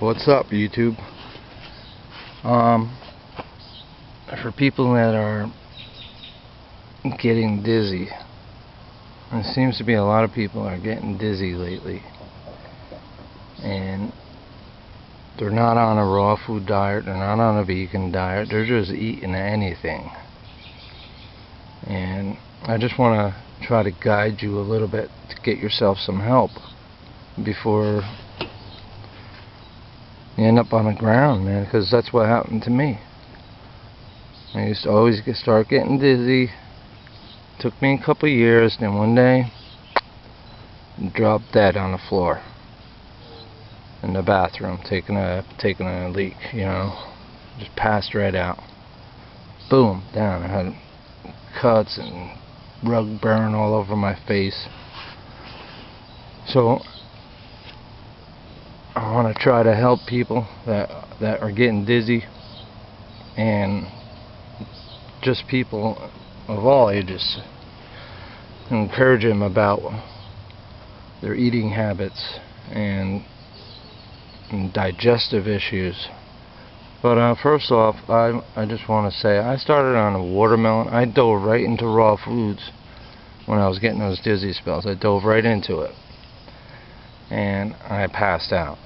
What's up, YouTube? For people that are getting dizzy, there seems to be a lot of people are getting dizzy lately, and they're not on a raw food diet, they're not on a vegan diet, they're just eating anything. And I just want to try to guide you a little bit to get yourself some help before you end up on the ground, man, because that's what happened to me. I used to always start getting dizzy. Took me a couple years, then one day dropped dead on the floor in the bathroom, taking a leak, you know, just passed right out. Boom, down. I had cuts and rug burn all over my face. So I want to try to help people that are getting dizzy, and just people of all ages, encourage them about their eating habits and digestive issues. But first off, I just want to say I started on a watermelon. I dove right into raw foods when I was getting those dizzy spells. I dove right into it, and I passed out.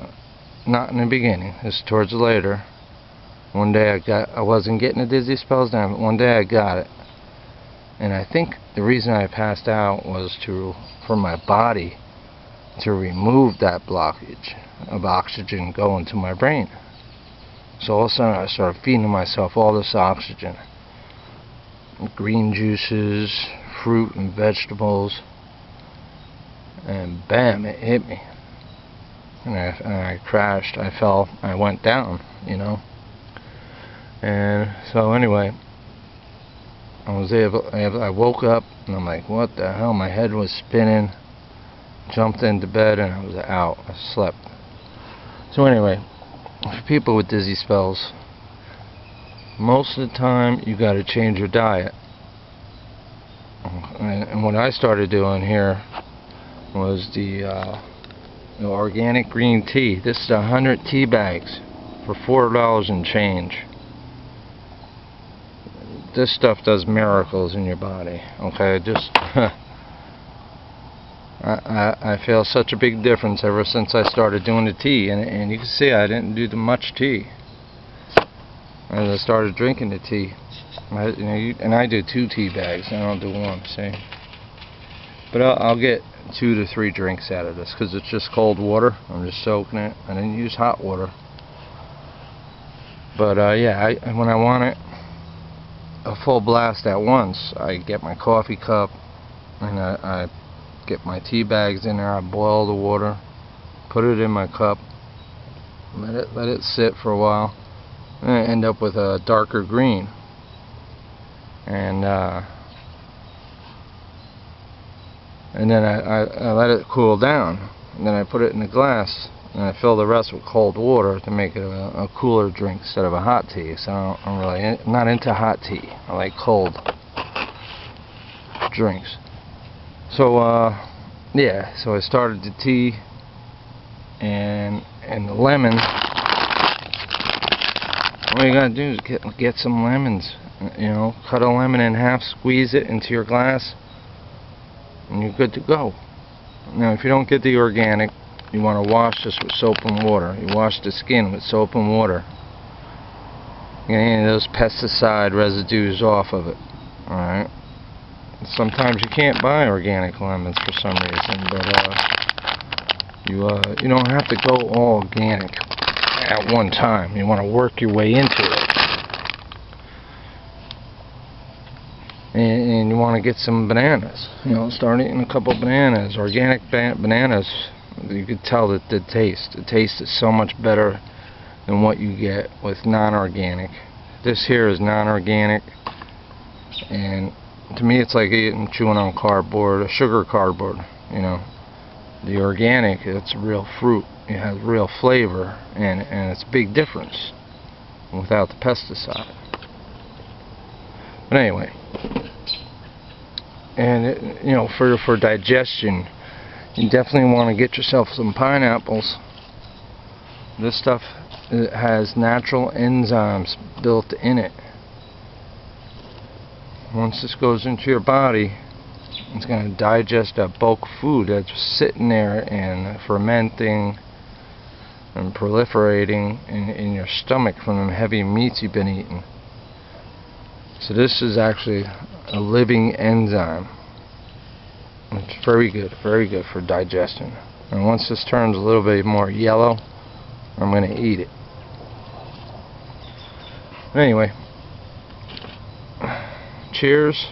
Not in the beginning, it's towards later. One day I wasn't getting the dizzy spells down, but one day I got it. And I think the reason I passed out was for my body to remove that blockage of oxygen going to my brain. So all of a sudden I started feeding myself all this oxygen. Green juices, fruit and vegetables, and bam, it hit me. And I crashed, I fell, I went down, you know. And so anyway, I woke up and I'm like, what the hell? My head was spinning. Jumped into bed and I was out. I slept. So anyway, for people with dizzy spells, most of the time you got to change your diet. And what I started doing here was the organic green tea. This is 100 tea bags for $4 and change. This stuff does miracles in your body. Okay, just I feel such a big difference ever since I started doing the tea, and you can see I didn't do much tea as I started drinking the tea. And I do 2 tea bags. I don't do 1. See, but I'll get 2 to 3 drinks out of this because it's just cold water. I'm just soaking it. I didn't use hot water. But yeah, when I want it a full blast at once, I get my coffee cup and I get my tea bags in there. I boil the water, put it in my cup, let it sit for a while, and I end up with a darker green. And then I let it cool down, and then I put it in a glass, and I fill the rest with cold water to make it a cooler drink instead of a hot tea. So I'm not into hot tea. I like cold drinks. So yeah, so I started the tea and the lemon. All you gotta do is get some lemons. You know, cut a lemon in half, squeeze it into your glass, and you're good to go. Now, if you don't get the organic, you want to wash this with soap and water. You wash the skin with soap and water. Get any of those pesticide residues off of it. Alright. Sometimes you can't buy organic lemons for some reason, but you don't have to go all organic at one time. You want to work your way into it. And you want to get some bananas. You know, start eating a couple bananas. Organic bananas, you could tell that the taste is so much better than what you get with non-organic. This here is non-organic, and to me it's like chewing on cardboard, a sugar cardboard. You know, the organic, it's real fruit. It has real flavor, and it's a big difference without the pesticide. But anyway, and you know, for digestion, you definitely want to get yourself some pineapples This stuff has natural enzymes built in it. Once this goes into your body, it's going to digest that bulk food that's sitting there and fermenting and proliferating in your stomach from them heavy meats you've been eating. So this is actually a living enzyme. It's very good for digestion. And once this turns a little bit more yellow, I'm going to eat it. Anyway, cheers.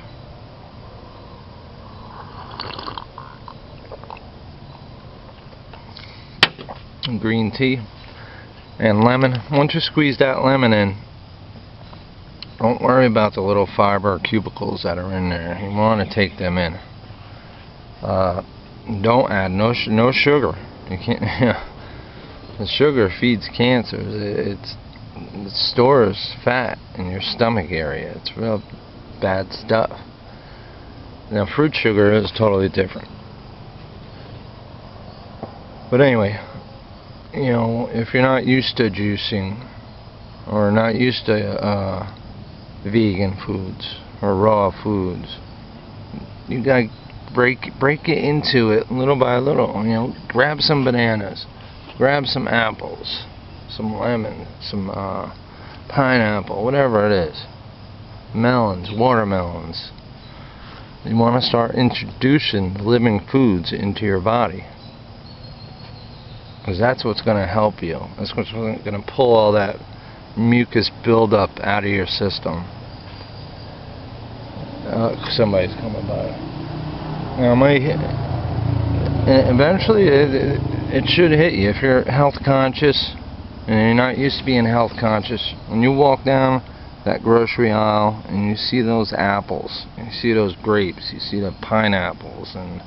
Green tea and lemon. Once you squeeze that lemon in, don't worry about the little fiber cubicles that are in there. You want to take them in. Don't add no sugar. You can't. The sugar feeds cancers. It stores fat in your stomach area. It's real bad stuff. Now, fruit sugar is totally different. But anyway, you know, if you're not used to juicing or not used to vegan foods or raw foods, you gotta break it into it little by little. You know, grab some bananas, grab some apples, some lemon, some pineapple, whatever it is, melons, watermelons. You want to start introducing living foods into your body, because that's what's going to help you. That's what's going to pull all that mucus buildup out of your system. Somebody's coming by. Now, eventually it should hit you if you're health conscious and you're not used to being health conscious. When you walk down that grocery aisle and you see those apples, you see those grapes, you see the pineapples and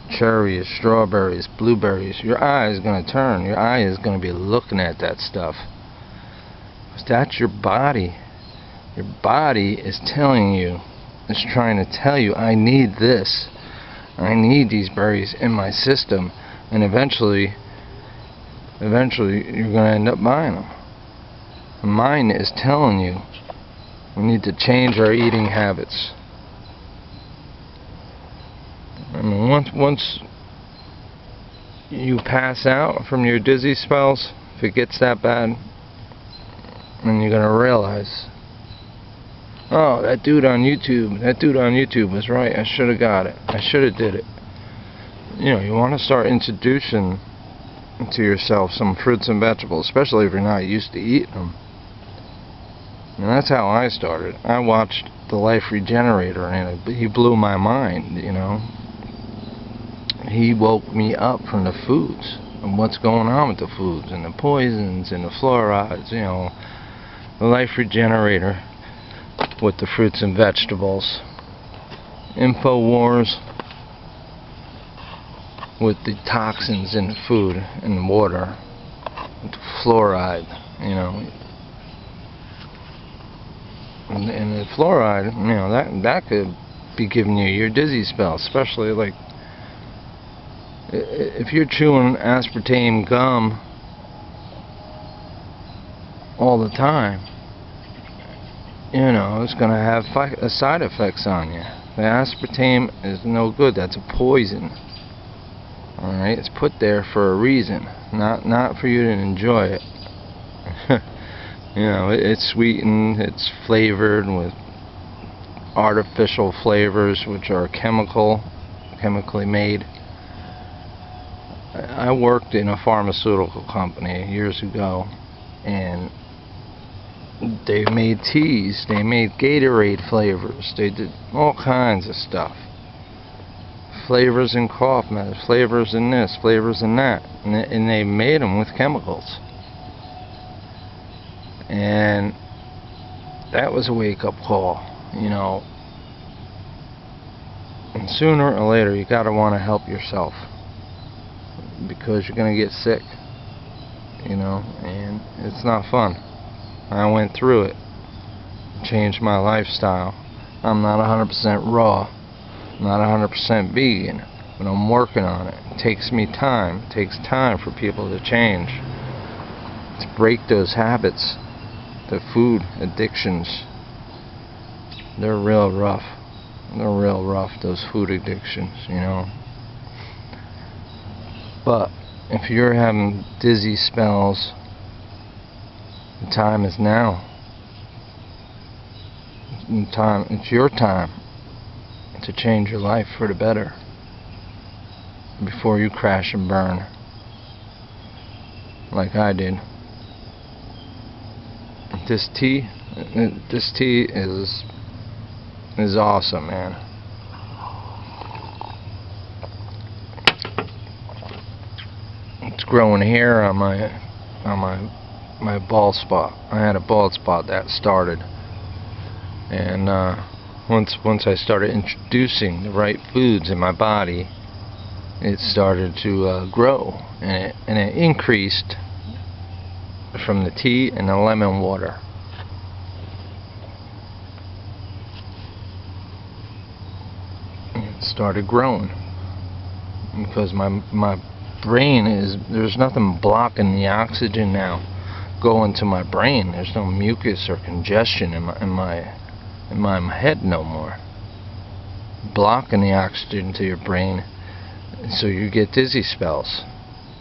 cherries, strawberries, blueberries, your eye is going to turn. Your eye is going to be looking at that stuff. That's your body. Your body is telling you, is trying to tell you, I need this. I need these berries in my system. And eventually you're going to end up buying them. The mind is telling you we need to change our eating habits. I mean, once you pass out from your dizzy spells, if it gets that bad, then you're going to realize, oh, that dude on YouTube was right. I should have got it. I should have did it. You know, you want to start introducing to yourself some fruits and vegetables, especially if you're not used to eating them. And that's how I started. I watched The Life Regenerator, and he blew my mind, you know. He woke me up from the foods and what's going on with the foods and the poisons and the fluorides, you know. The Life Regenerator with the fruits and vegetables. InfoWars with the toxins in the food and the water, with the fluoride, you know. And the fluoride, you know, that could be giving you your dizzy spell, especially like if you're chewing aspartame gum all the time. You know, it's going to have side effects on you. The aspartame is no good. That's a poison. Alright, it's put there for a reason, not for you to enjoy it. You know, it's sweetened, it's flavored with artificial flavors which are chemically made. I worked in a pharmaceutical company years ago, and they made teas, they made Gatorade flavors, they did all kinds of stuff. Flavors in cough medicine, flavors in this, flavors in that, and they made them with chemicals. And that was a wake-up call, you know. And sooner or later you gotta want to help yourself, because you're gonna get sick, you know, and it's not fun. I went through it, changed my lifestyle. I'm not 100% raw, not 100% vegan, but I'm working on it. It takes me time. It takes time for people to change. to break those habits, the food addictions. They're real rough. They're real rough, those food addictions, you know. But if you're having dizzy spells, the time is now. It's your time to change your life for the better before you crash and burn like I did. This tea is awesome, man. It's growing hair on my bald spot. I had a bald spot that started, and once I started introducing the right foods in my body, it started to grow, and it increased from the tea and the lemon water. It started growing because my brain there's nothing blocking the oxygen now going to my brain. There's no mucus or congestion in my head no more, blocking the oxygen to your brain, so you get dizzy spells.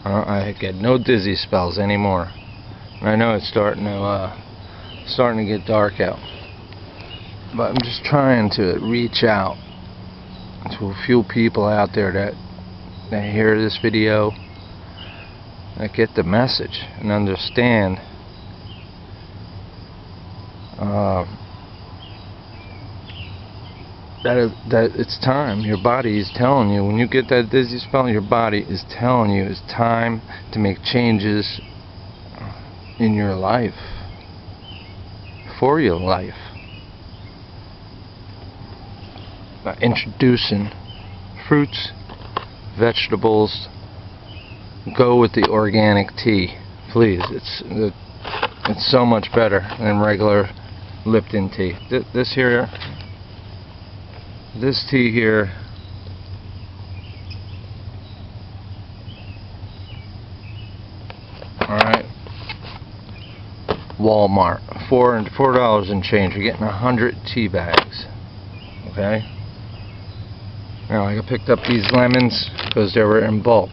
I get no dizzy spells anymore. I know it's starting to get dark out, but I'm just trying to reach out to a few people out there that hear this video, that get the message and understand that it's time. Your body is telling you, when you get that dizzy spell, your body is telling you it's time to make changes in your life, for your life. By introducing fruits, vegetables, go with the organic tea, please. It's so much better than regular Lipton tea. This tea here, alright, Walmart, $4 and change. You're getting 100 tea bags. Okay. Now I picked up these lemons because they were in bulk.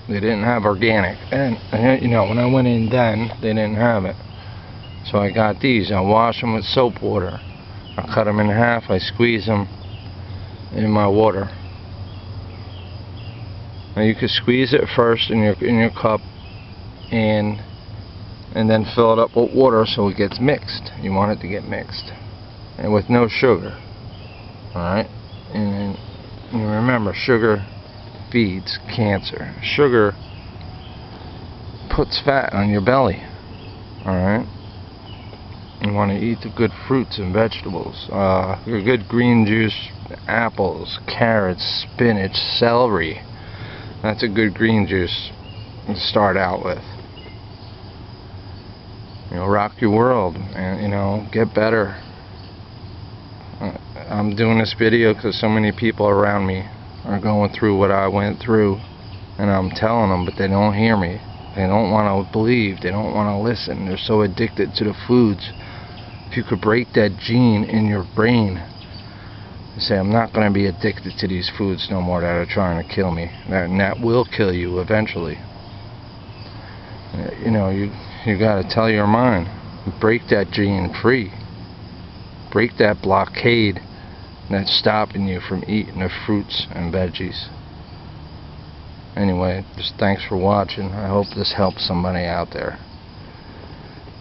They didn't have organic, and you know, when I went in then, they didn't have it. So I got these. I wash them with soap water. I cut them in half. I squeeze them in my water. Now you could squeeze it first in your cup, and then fill it up with water so it gets mixed. You want it to get mixed, and with no sugar. All right. And you remember, sugar feeds cancer. Sugar puts fat on your belly. Alright? You want to eat the good fruits and vegetables. Your good green juice, apples, carrots, spinach, celery. That's a good green juice to start out with. You know, rock your world and, you know, get better. I'm doing this video because so many people around me are going through what I went through, and I'm telling them, but they don't hear me. They don't want to believe. They don't want to listen. They're so addicted to the foods. If you could break that gene in your brain and say, I'm not going to be addicted to these foods no more that are trying to kill me, and that will kill you eventually. You know, you got to tell your mind, break that gene free. Break that blockade that's stopping you from eating the fruits and veggies. Anyway, just thanks for watching. I hope this helps somebody out there.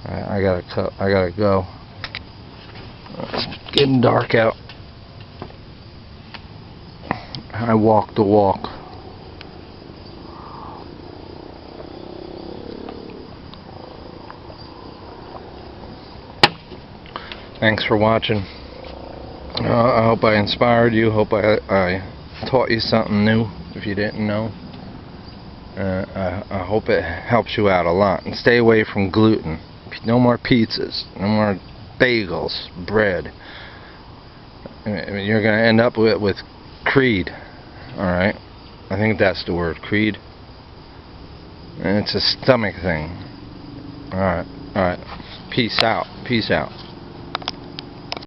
I gotta go. It's getting dark out. I walk the walk. Thanks for watching. I hope I inspired you. Hope I taught you something new if you didn't know. I hope it helps you out a lot. And stay away from gluten. No more pizzas. No more bagels, bread. You're going to end up with creed. Alright? I think that's the word, creed. And it's a stomach thing. Alright. Alright. Peace out. Peace out.